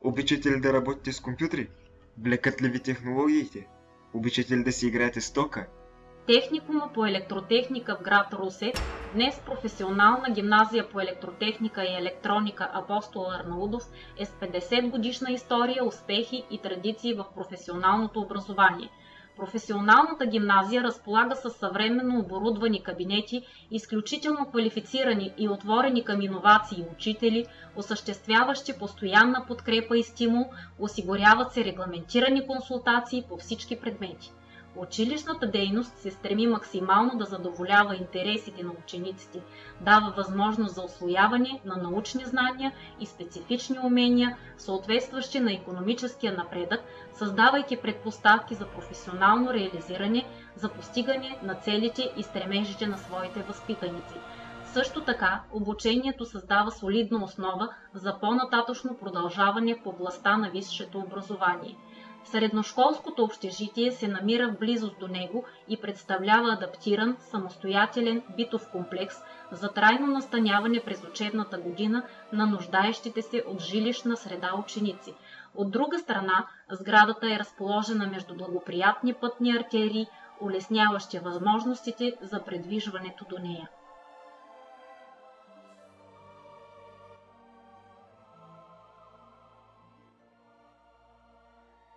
Обичате ли да работите с компютри? Влекат ли ви технологиите? Обичате ли да си играете с тока? Техникума по електротехника в град Русе, днес професионална гимназия по електротехника и електроника Апостол Арнаудов е с 50 годишна история, успехи и традиции в професионалното образование. Професионалната гимназия разполага със съвременно оборудвани кабинети, изключително квалифицирани и отворени към иновации учители, осъществяващи постоянна подкрепа и стимул, осигуряват се регламентирани консултации по всички предмети. Училищната дейност се стреми максимално да задоволява интересите на учениците, дава възможност за усвояване на научни знания и специфични умения, съответстващи на икономическия напредък, създавайки предпоставки за професионално реализиране, за постигане на целите и стремежите на своите възпитаници. Също така, обучението създава солидна основа за по-нататъчно продължаване в областта на висшето образование. Средношколското общежитие се намира в близост до него и представлява адаптиран, самостоятелен битов комплекс за трайно настаняване през учебната година на нуждаещите се от жилищна среда ученици. От друга страна, сградата е разположена между благоприятни пътни артерии, улесняващи възможностите за придвижването до нея.